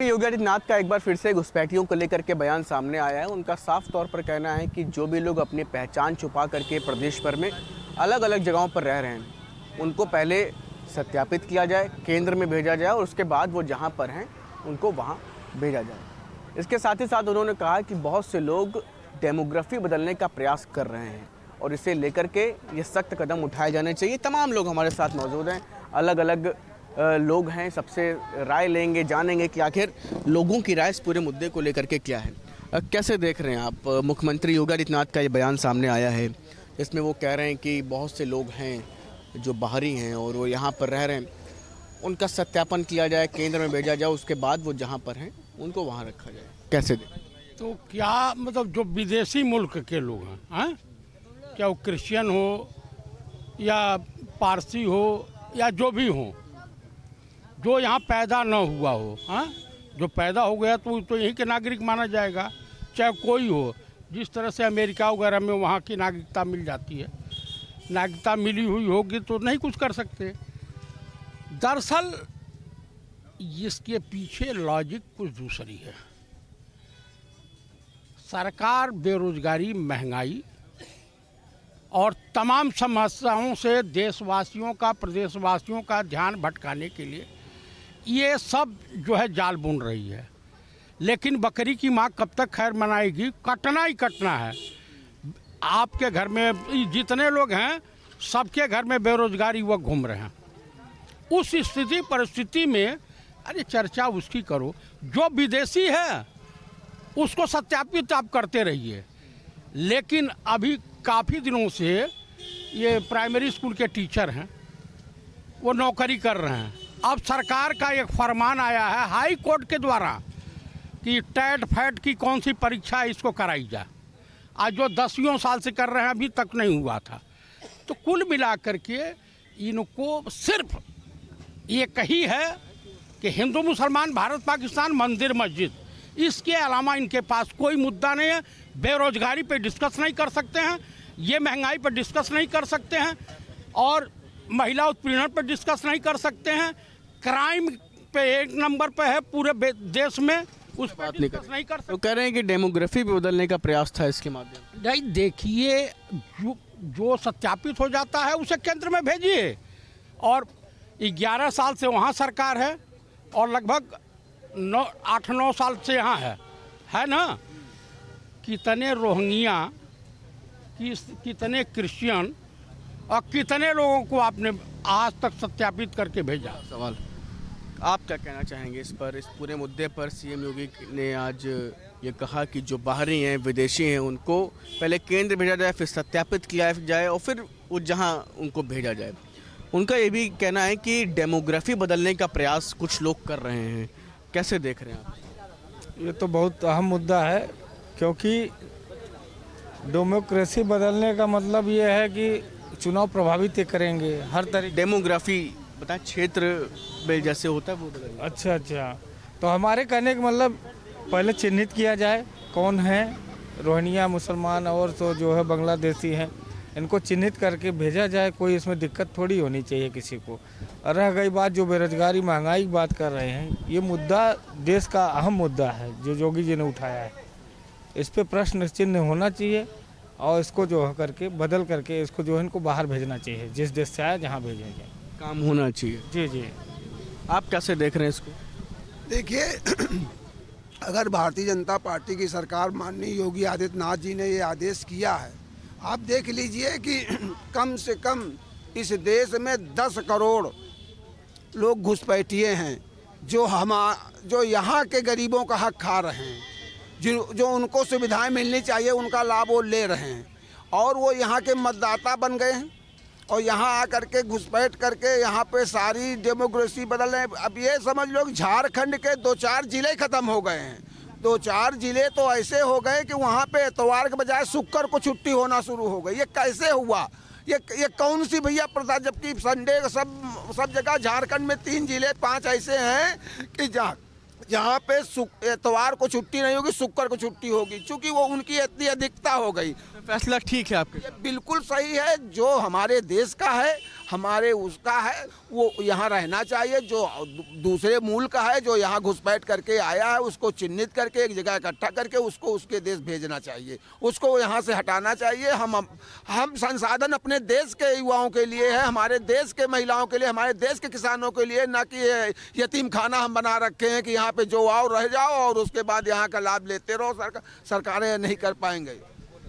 योगी आदित्यनाथ का एक बार फिर से घुसपैठियों को लेकर के बयान सामने आया है। उनका साफ तौर पर कहना है कि जो भी लोग अपनी पहचान छुपा करके प्रदेश भर में अलग अलग जगहों पर रह रहे हैं, उनको पहले सत्यापित किया जाए, केंद्र में भेजा जाए और उसके बाद वो जहां पर हैं उनको वहां भेजा जाए। इसके साथ ही साथ उन्होंने कहा कि बहुत से लोग डेमोग्राफी बदलने का प्रयास कर रहे हैं और इसे लेकर के ये सख्त कदम उठाए जाने चाहिए। तमाम लोग हमारे साथ मौजूद हैं, अलग अलग लोग हैं, सबसे राय लेंगे, जानेंगे कि आखिर लोगों की राय इस पूरे मुद्दे को लेकर के क्या है। कैसे देख रहे हैं आप, मुख्यमंत्री योगी आदित्यनाथ का ये बयान सामने आया है, इसमें वो कह रहे हैं कि बहुत से लोग हैं जो बाहरी हैं और वो यहाँ पर रह रहे हैं, उनका सत्यापन किया जाए, केंद्र में भेजा जाए, उसके बाद वो जहाँ पर हैं उनको वहाँ रखा जाए। कैसे देखें? तो क्या मतलब जो विदेशी मुल्क के लोग हैं, क्या वो क्रिश्चियन हो या पारसी हो या जो भी हो, जो यहाँ पैदा न हुआ हो, जो पैदा हो गया तो यहीं के नागरिक माना जाएगा, चाहे कोई हो। जिस तरह से अमेरिका वगैरह में वहाँ की नागरिकता मिल जाती है, नागरिकता मिली हुई होगी तो नहीं कुछ कर सकते। दरअसल इसके पीछे लॉजिक कुछ दूसरी है। सरकार बेरोजगारी, महंगाई और तमाम समस्याओं से देशवासियों का, प्रदेशवासियों का ध्यान भटकाने के लिए ये सब जो है जाल बुन रही है। लेकिन बकरी की माँ कब तक खैर मनाएगी? कटना ही कटना है। आपके घर में जितने लोग हैं, सबके घर में बेरोजगारी युवक घूम रहे हैं। उस स्थिति परिस्थिति में अरे चर्चा उसकी करो, जो विदेशी है उसको सत्यापित आप करते रहिए। लेकिन अभी काफ़ी दिनों से ये प्राइमरी स्कूल के टीचर हैं, वो नौकरी कर रहे हैं। अब सरकार का एक फरमान आया है हाई कोर्ट के द्वारा कि टेट फैट की कौन सी परीक्षा इसको कराई जाए। आज जो 10 साल से कर रहे हैं अभी तक नहीं हुआ था। तो कुल मिलाकर के इनको सिर्फ ये कही है कि हिंदू मुसलमान, भारत पाकिस्तान, मंदिर मस्जिद, इसके अलावा इनके पास कोई मुद्दा नहीं है। बेरोजगारी पे डिस्कस नहीं कर सकते हैं, ये महंगाई पर डिस्कस नहीं कर सकते हैं और महिला उत्पीड़न पर डिस्कस नहीं कर सकते हैं। क्राइम पे 1 नंबर पे है पूरे देश में, उस पर डिस्कस नहीं कर सकते। तो कह रहे हैं कि डेमोग्राफी भी बदलने का प्रयास था इसके माध्यम। नहीं, देखिए जो सत्यापित हो जाता है उसे केंद्र में भेजिए। और 11 साल से वहाँ सरकार है और लगभग 8-9 साल से यहाँ है ना। कितने रोहिंग्या, कितने क्रिश्चियन और कितने लोगों को आपने आज तक सत्यापित करके भेजा? सवाल आप क्या कहना चाहेंगे इस पर, इस पूरे मुद्दे पर? सीएम योगी ने आज ये कहा कि जो बाहरी हैं, विदेशी हैं, उनको पहले केंद्र भेजा जाए, फिर सत्यापित किया जाए और फिर वो जहां उनको भेजा जाए। उनका ये भी कहना है कि डेमोग्राफी बदलने का प्रयास कुछ लोग कर रहे हैं। कैसे देख रहे हैं आप? ये तो बहुत अहम मुद्दा है, क्योंकि डेमोक्रेसी बदलने का मतलब ये है कि चुनाव प्रभावित करेंगे हर तरीके। डेमोग्राफी बताएं, क्षेत्र में जैसे होता है वो बदलना। अच्छा, तो हमारे कहने का मतलब पहले चिन्हित किया जाए कौन है, रोहिंग्या, मुसलमान और तो जो है बांग्लादेशी हैं, इनको चिन्हित करके भेजा जाए। कोई इसमें दिक्कत थोड़ी होनी चाहिए किसी को। और रह गई बात जो बेरोजगारी, महंगाई की बात कर रहे हैं, ये मुद्दा देश का अहम मुद्दा है जो योगी जी ने उठाया है। इस पर प्रश्न चिन्ह होना चाहिए और इसको जो है करके बदल करके इसको जो है इनको बाहर भेजना चाहिए, जिस देश से आया जहाँ भेजेंगे। काम होना चाहिए। जी। आप कैसे देख रहे हैं इसको? देखिए, अगर भारतीय जनता पार्टी की सरकार, माननीय योगी आदित्यनाथ जी ने ये आदेश किया है, आप देख लीजिए कि कम से कम इस देश में 10 करोड़ लोग घुसपैठिए हैं जो यहाँ के गरीबों का हक खा रहे हैं, जो उनको सुविधाएं मिलनी चाहिए उनका लाभ वो ले रहे हैं और वो यहाँ के मतदाता बन गए हैं और यहाँ आकर के घुसपैठ करके यहाँ पे सारी डेमोक्रेसी बदल रहे हैं। अब ये समझ लो झारखंड के 2-4 जिले ख़त्म हो गए हैं। 2-4 जिले तो ऐसे हो गए कि वहाँ पे इतवार के बजाय शुक्र को छुट्टी होना शुरू हो गई। ये कैसे हुआ? ये कौन सी भैया प्रथा, जबकि संडे सब जगह झारखंड में 3 जिले 5 ऐसे हैं कि जहाँ पे इतवार को छुट्टी नहीं होगी, शुक्र को छुट्टी होगी, क्योंकि वो उनकी इतनी अधिकता हो गई। फैसला ठीक है आपके? ये बिल्कुल सही है, जो हमारे देश का है हमारे उसका है वो यहाँ रहना चाहिए। जो दूसरे मूल का है, जो यहाँ घुसपैठ करके आया है, उसको चिन्हित करके एक जगह इकट्ठा करके उसको उसके देश भेजना चाहिए, उसको यहाँ से हटाना चाहिए। हम संसाधन अपने देश के युवाओं के लिए है, हमारे देश के महिलाओं के लिए, हमारे देश के किसानों के लिए, ना कि यतीम खाना हम बना रखे हैं कि यहाँ पे जो आओ रह जाओ और उसके बाद यहाँ का लाभ लेते रहो। सरकारें नहीं कर पाएंगे।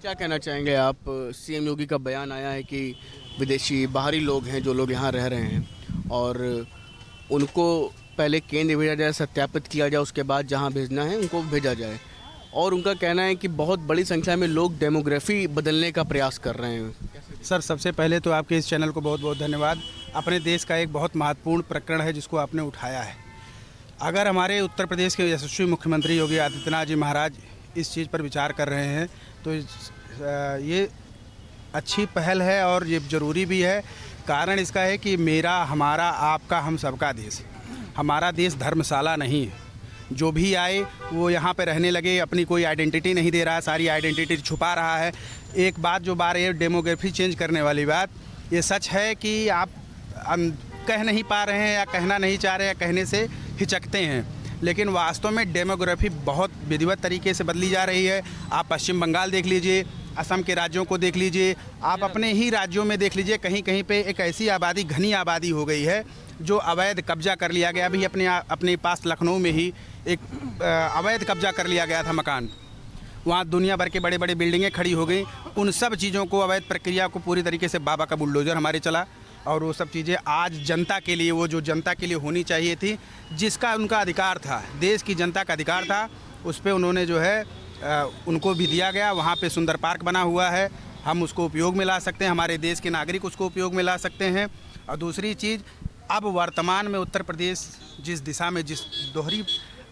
क्या कहना चाहेंगे आप? सीएम योगी का बयान आया है कि विदेशी बाहरी लोग हैं जो लोग यहाँ रह रहे हैं और उनको पहले केंद्र भेजा जाए, सत्यापित किया जाए, उसके बाद जहाँ भेजना है उनको भेजा जाए। और उनका कहना है कि बहुत बड़ी संख्या में लोग डेमोग्राफी बदलने का प्रयास कर रहे हैं। सर, सबसे पहले तो आपके इस चैनल को बहुत बहुत धन्यवाद। अपने देश का एक बहुत महत्वपूर्ण प्रकरण है जिसको आपने उठाया है। अगर हमारे उत्तर प्रदेश के यशस्वी मुख्यमंत्री योगी आदित्यनाथ जी महाराज इस चीज़ पर विचार कर रहे हैं तो ये अच्छी पहल है और ये ज़रूरी भी है। कारण इसका है कि मेरा, हमारा, आपका, हम सबका देश, हमारा देश धर्मशाला नहीं है। जो भी आए वो यहाँ पे रहने लगे, अपनी कोई आइडेंटिटी नहीं दे रहा है, सारी आइडेंटिटी छुपा रहा है। एक बात जो बार ये डेमोग्राफी चेंज करने वाली बात, ये सच है कि आप कह नहीं पा रहे हैं या कहना नहीं चाह रहे हैं, कहने से हिचकते हैं, लेकिन वास्तव में डेमोग्राफी बहुत विधिवत तरीके से बदली जा रही है। आप पश्चिम बंगाल देख लीजिए, असम के राज्यों को देख लीजिए, आप अपने ही राज्यों में देख लीजिए, कहीं कहीं पे एक ऐसी आबादी, घनी आबादी हो गई है जो अवैध कब्जा कर लिया गया। अभी अपने पास लखनऊ में ही एक अवैध कब्जा कर लिया गया था मकान, वहाँ दुनिया भर के बड़े बड़े बिल्डिंगें खड़ी हो गई। उन सब चीज़ों को, अवैध प्रक्रिया को पूरी तरीके से बाबा का बुलडोज़र हमारे चला और वो सब चीज़ें आज जनता के लिए, वो जो जनता के लिए होनी चाहिए थी, जिसका उनका अधिकार था, देश की जनता का अधिकार था, उस पर उन्होंने जो है उनको भी दिया गया। वहाँ पे सुंदर पार्क बना हुआ है, हम उसको उपयोग में ला सकते हैं, हमारे देश के नागरिक उसको उपयोग में ला सकते हैं। और दूसरी चीज़, अब वर्तमान में उत्तर प्रदेश जिस दिशा में, जिस दोहरी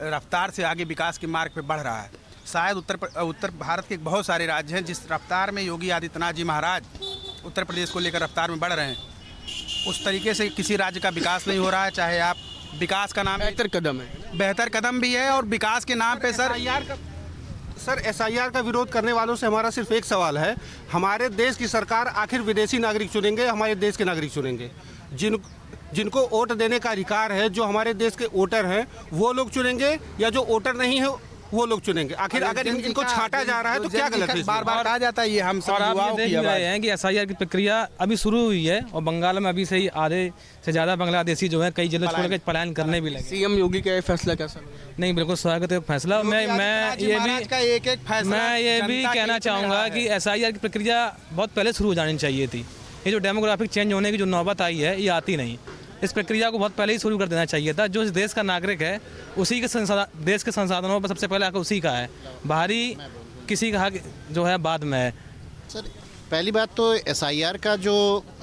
रफ्तार से आगे विकास के मार्ग पे बढ़ रहा है, शायद उत्तर भारत के बहुत सारे राज्य हैं जिस रफ्तार में योगी आदित्यनाथ जी महाराज उत्तर प्रदेश को लेकर रफ्तार में बढ़ रहे हैं, उस तरीके से किसी राज्य का विकास नहीं हो रहा है। चाहे आप विकास का नाम, बेहतर कदम है, बेहतर कदम भी है और विकास के नाम पे सर एसआईआर का विरोध करने वालों से हमारा सिर्फ एक सवाल है, हमारे देश की सरकार आखिर विदेशी नागरिक चुनेंगे, हमारे देश के नागरिक चुनेंगे? जिनको वोट देने का अधिकार है, जो हमारे देश के वोटर हैं, वो लोग चुनेंगे या जो वोटर नहीं है वो लोग चुनेंगे? आखिर अगर इनको छांटा जा रहा है तो क्या गलत है? बार बार कहा जाता है ये हम सब युवाओं की आवाज़ रहे हैं कि एसआईआर की प्रक्रिया अभी शुरू हुई है और बंगाल में अभी से ही आधे से ज़्यादा बांग्लादेशी जो है कई जिलों छोड़ के पलायन करने भी लगे। सीएम योगी का ये फैसला कैसा लगा? नहीं, बिल्कुल स्वागत है फैसला। मैं ये भी कहना चाहूँगा कि एसआईआर की प्रक्रिया बहुत पहले शुरू हो जानी चाहिए थी। ये जो डेमोग्राफिक चेंज होने की जो नौबत आई है, ये आती नहीं। इस प्रक्रिया को बहुत पहले ही शुरू कर देना चाहिए था। जो इस देश का नागरिक है उसी के देश के संसाधनों पर सबसे पहले आकर उसी का है, बाहरी किसी का हक जो है बाद में है। सर, पहली बात तो एसआईआर का जो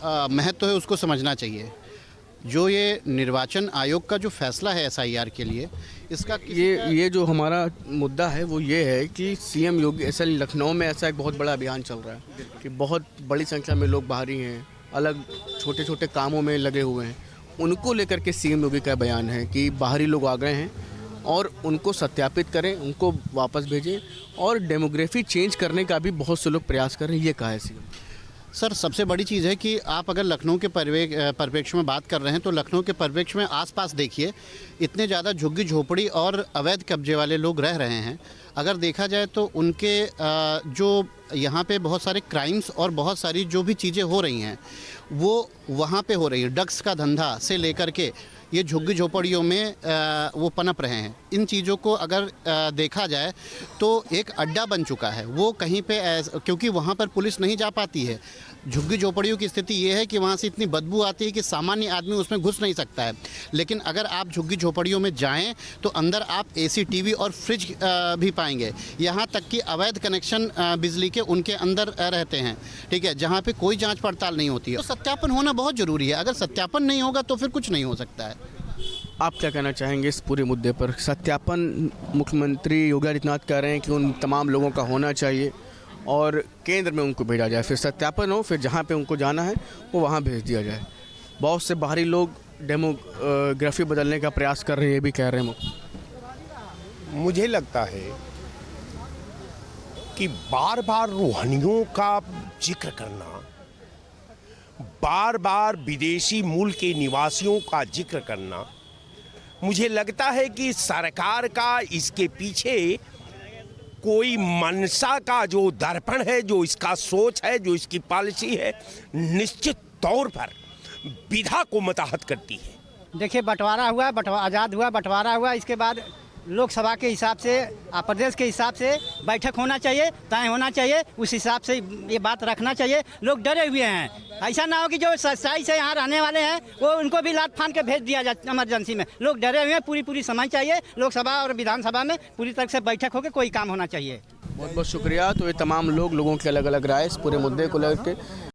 महत्व है उसको समझना चाहिए। जो ये निर्वाचन आयोग का जो फैसला है एसआईआर के लिए, इसका ये जो हमारा मुद्दा है वो ये है कि सीएम योगी, ऐसा लखनऊ में ऐसा एक बहुत बड़ा अभियान चल रहा है कि बहुत बड़ी संख्या में लोग बाहरी हैं, अलग छोटे छोटे कामों में लगे हुए हैं। उनको लेकर के सीएम योगी का बयान है कि बाहरी लोग आ गए हैं और उनको सत्यापित करें, उनको वापस भेजें और डेमोग्राफी चेंज करने का भी बहुत से लोग प्रयास कर रहे हैं। ये कहा है सीएम। सर, सबसे बड़ी चीज़ है कि आप अगर लखनऊ के परिप्रेक्ष्य में बात कर रहे हैं तो लखनऊ के परिप्रेक्ष्य में आसपास देखिए, इतने ज़्यादा झुग्गी झोपड़ी और अवैध कब्जे वाले लोग रह रहे हैं। अगर देखा जाए तो उनके जो यहाँ पे बहुत सारे क्राइम्स और बहुत सारी जो भी चीज़ें हो रही हैं वो वहाँ पे हो रही है। ड्रग्स का धंधा से लेकर के ये झुग्गी झोपड़ियों में वो पनप रहे हैं। इन चीज़ों को अगर देखा जाए तो एक अड्डा बन चुका है वो कहीं पे, क्योंकि वहाँ पर पुलिस नहीं जा पाती है। झुग्गी झोपड़ियों की स्थिति ये है कि वहाँ से इतनी बदबू आती है कि सामान्य आदमी उसमें घुस नहीं सकता है। लेकिन अगर आप झुग्गी झोपड़ियों में जाएं तो अंदर आप एसी, टीवी और फ्रिज भी पाएंगे। यहाँ तक कि अवैध कनेक्शन बिजली के उनके अंदर रहते हैं, ठीक है, जहाँ पे कोई जांच पड़ताल नहीं होती है। तो सत्यापन होना बहुत ज़रूरी है। अगर सत्यापन नहीं होगा तो फिर कुछ नहीं हो सकता है। आप क्या कहना चाहेंगे इस पूरे मुद्दे पर? सत्यापन मुख्यमंत्री योगी आदित्यनाथ कह रहे हैं कि उन तमाम लोगों का होना चाहिए और केंद्र में उनको भेजा जाए, फिर सत्यापन हो, फिर जहाँ पे उनको जाना है वो वहाँ भेज दिया जाए। बहुत से बाहरी लोग डेमोग्राफी बदलने का प्रयास कर रहे हैं, ये भी कह रहे हैं। मुझे लगता है कि बार बार रूहानियों का जिक्र करना बार बार विदेशी मूल के निवासियों का जिक्र करना, मुझे लगता है कि सरकार का इसके पीछे कोई मंशा का जो दर्पण है, जो इसका सोच है, जो इसकी पॉलिसी है, निश्चित तौर पर विधा को मताहत करती है। देखिए, बंटवारा हुआ, आज़ाद हुआ, बंटवारा हुआ, इसके बाद लोकसभा के हिसाब से, प्रदेश के हिसाब से बैठक होना चाहिए, तय होना चाहिए, उस हिसाब से ये बात रखना चाहिए। लोग डरे हुए हैं, ऐसा ना हो कि जो सच्चाई से यहाँ रहने वाले हैं वो उनको भी लात फान के भेज दिया जाए इमरजेंसी में। लोग डरे हुए हैं, पूरी समय चाहिए, लोकसभा और विधानसभा में पूरी तरह से बैठक होकर कोई काम होना चाहिए। बहुत बहुत शुक्रिया। तो ये तमाम लोगों की अलग अलग राय इस पूरे मुद्दे को लेकर